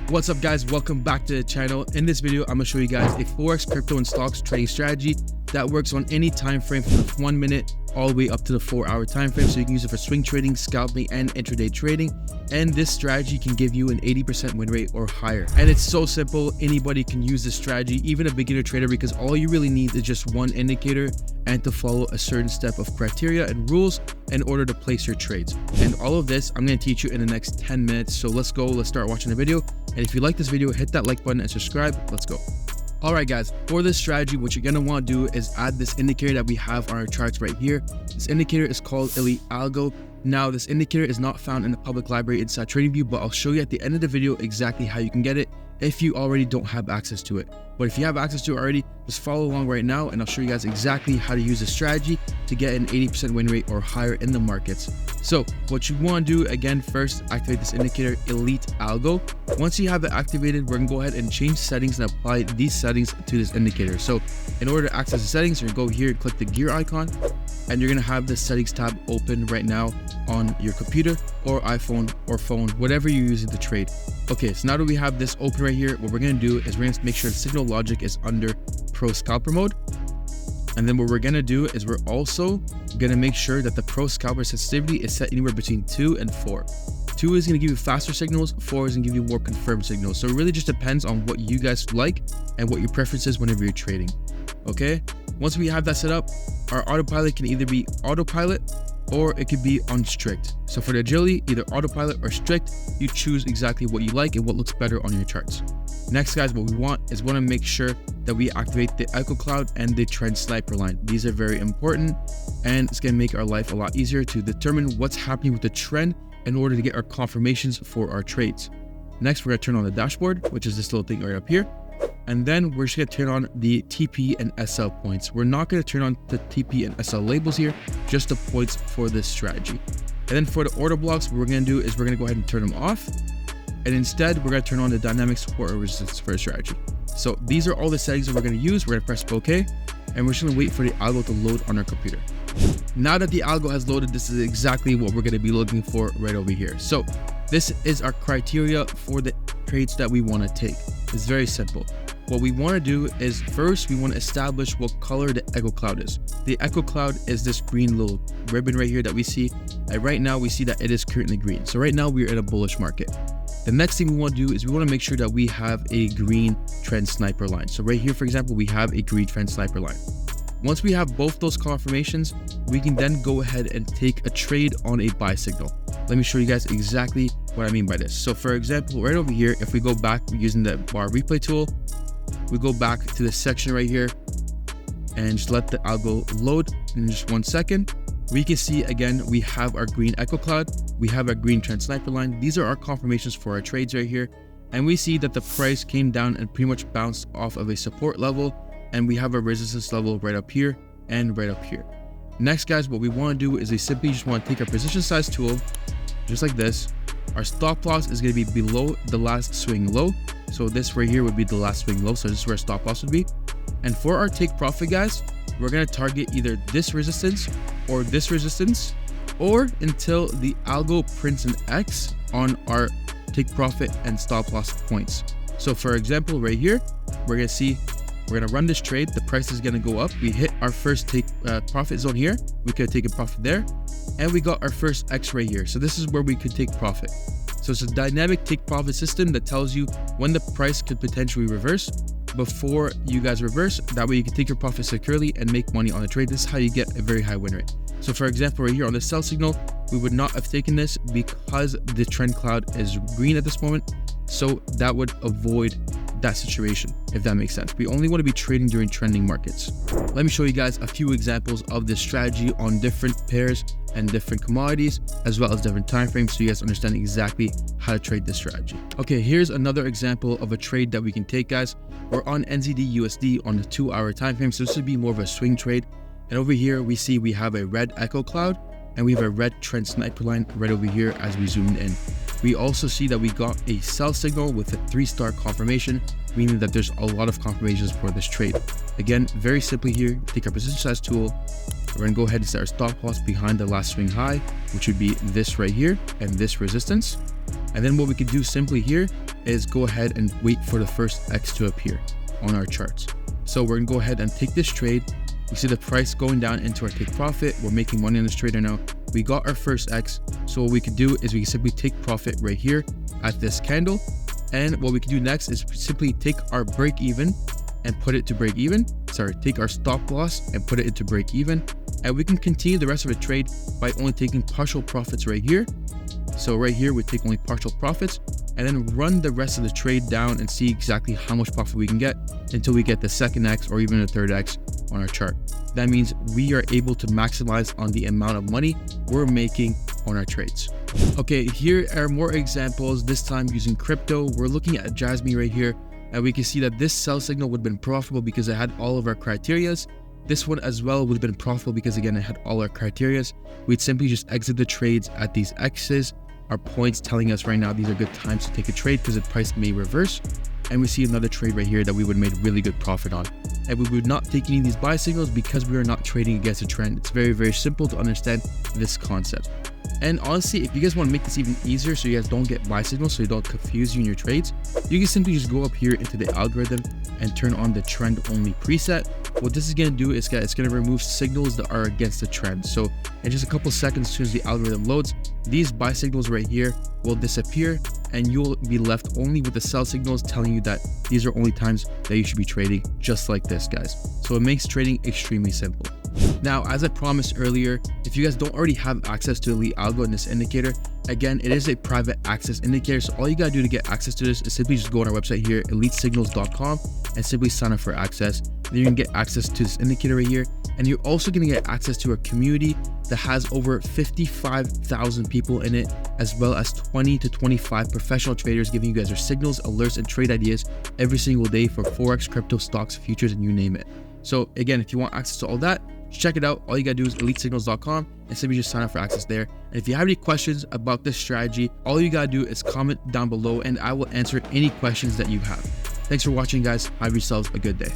What's up guys, welcome back to the channel. In this video, I'm gonna show you guys a Forex, crypto, and stocks trading strategy that works on any time frame from the 1 minute all the way up to the 4-hour time frame. So you can use it for swing trading, scalping, and intraday trading. And this strategy can give you an 80% win rate or higher. And it's so simple, anybody can use this strategy, even a beginner trader, because all you really need is just one indicator and to follow a certain step of criteria and rules in order to place your trades. And all of this I'm going to teach you in the next 10 minutes. So let's start watching the video. And if you like this video, hit that like button and subscribe. Let's go. Alright guys, for this strategy, what you're going to want to do is add this indicator that we have on our charts right here. This indicator is called Elite Algo. Now, this indicator is not found in the public library inside TradingView, but I'll show you at the end of the video exactly how you can get it if you already don't have access to it. But if you have access to it already, just follow along right now and I'll show you guys exactly how to use this strategy to get an 80% win rate or higher in the markets. So what you want to do, again, first activate this indicator, Elite Algo. Once you have it activated, we're going to go ahead and change settings and apply these settings to this indicator. So in order to access the settings, you're going to go here and click the gear icon, and you're going to have the settings tab open right now on your computer or iPhone or phone, whatever you're using to trade. Okay, so now that we have this open right here, what we're going to do is we're going to make sure the signal logic is under pro scalper mode. And then what we're going to do is we're also going to make sure that the pro scalper sensitivity is set anywhere between 2 and 4. 2 is going to give you faster signals, 4 is going to give you more confirmed signals. So it really just depends on what you guys like and what your preference is whenever you're trading. Okay, once we have that set up, our autopilot can either be autopilot or it could be on strict. So for the agility, either autopilot or strict, you choose exactly what you like and what looks better on your charts. Next guys, what we want is to make sure that we activate the echo cloud and the trend sniper line. These are very important and it's going to make our life a lot easier to determine what's happening with the trend in order to get our confirmations for our trades. Next, we're going to turn on the dashboard, which is this little thing right up here. And then we're just going to turn on the TP and SL points. We're not going to turn on the TP and SL labels here, just the points for this strategy. And then for the order blocks, what we're going to do is we're going to go ahead and turn them off. And instead, we're going to turn on the dynamic support or resistance for a strategy. So these are all the settings that we're going to use. We're going to press OK, and we're just going to wait for the algo to load on our computer. Now that the algo has loaded, this is exactly what we're going to be looking for right over here. So this is our criteria for the trades that we want to take. It's very simple. What we want to do is first we want to establish what color the echo cloud is. The echo cloud is this green little ribbon right here that we see, and right now we see that it is currently green. So right now we're in a bullish market. The next thing we want to do is we want to make sure that we have a green trend sniper line. So right here, for example, we have a green trend sniper line. Once we have both those confirmations, we can then go ahead and take a trade on a buy signal. Let me show you guys exactly what I mean by this. So for example, right over here, if we go back using the bar replay tool, we go back to this section right here and just let the algo load in just 1 second. We can see again, we have our green echo cloud, we have our green trend sniper line. These are our confirmations for our trades right here. And we see that the price came down and pretty much bounced off of a support level. And we have a resistance level right up here and right up here. Next guys, what we want to do is we simply just want to take our position size tool, just like this. Our stop loss is going to be below the last swing low. So this right here would be the last swing low. So this is where stop loss would be. And for our take profit guys, we're going to target either this resistance, or until the algo prints an X on our take profit and stop loss points. So for example, right here, we're going to see we're going to run this trade. The price is going to go up. We hit our first take profit zone here. We could take a profit there. And we got our first X right here. So this is where we could take profit. So it's a dynamic take profit system that tells you when the price could potentially reverse before you guys reverse. That way you can take your profit securely and make money on the trade. This is how you get a very high win rate. So for example, right here on the sell signal, we would not have taken this because the trend cloud is green at this moment. So that would avoid that situation, if that makes sense. We only want to be trading during trending markets. Let me show you guys a few examples of this strategy on different pairs and different commodities, as well as different time frames, so you guys understand exactly how to trade this strategy. Okay, here's another example of a trade that we can take guys. We're on NZD USD on the 2-hour time frame, so this would be more of a swing trade. And over here we see we have a red echo cloud and we have a red trend sniper line right over here as we zoomed in. We also see that we got a sell signal with a 3-star confirmation, meaning that there's a lot of confirmations for this trade. Again, very simply here, take our position size tool, We're gonna go ahead and set our stop loss behind the last swing high, which would be this right here and this resistance. And then what we can do simply here is go ahead and wait for the first X to appear on our charts. So we're gonna go ahead and take this trade. We see the price going down into our take profit. We're making money on this trade right now. We got our first X. So what we can do is we can simply take profit right here at this candle. And what we can do next is simply take our break even and put it to break even. Take our stop loss and put it into break even. And we can continue the rest of the trade by only taking partial profits right here. So right here, we take only partial profits and then run the rest of the trade down and see exactly how much profit we can get until we get the second X or even the third X on our chart. That means we are able to maximize on the amount of money we're making on our trades. Okay, here are more examples, this time using crypto. We're looking at Jasmine right here, and we can see that this sell signal would have been profitable because it had all of our criterias. This one as well would have been profitable because again, it had all our criterias. We'd simply just exit the trades at these X's. Our points telling us right now these are good times to take a trade because the price may reverse. And we see another trade right here that we would have made really good profit on. And we would not take any of these buy signals because we are not trading against a trend. It's very, very simple to understand this concept. And honestly, if you guys want to make this even easier so you guys don't get buy signals, so you don't confuse you in your trades, you can simply just go up here into the algorithm and turn on the trend only preset. What this is going to do is it's going to remove signals that are against the trend. So in just a couple seconds, as soon as the algorithm loads, these buy signals right here will disappear and you'll be left only with the sell signals telling you that these are only times that you should be trading, just like this, guys. So it makes trading extremely simple. Now, as I promised earlier, if you guys don't already have access to Elite Algo in this indicator, again, it is a private access indicator. So all you gotta do to get access to this is simply just go on our website here, elitesignals.com, and simply sign up for access. Then you can get access to this indicator right here. And you're also gonna get access to a community that has over 55,000 people in it, as well as 20 to 25 professional traders giving you guys their signals, alerts, and trade ideas every single day for Forex, crypto, stocks, futures, and you name it. So again, if you want access to all that, check it out. All you gotta do is elitesignals.com and simply just sign up for access there. And if you have any questions about this strategy, all you gotta do is comment down below and I will answer any questions that you have. Thanks for watching, guys. Have yourselves a good day.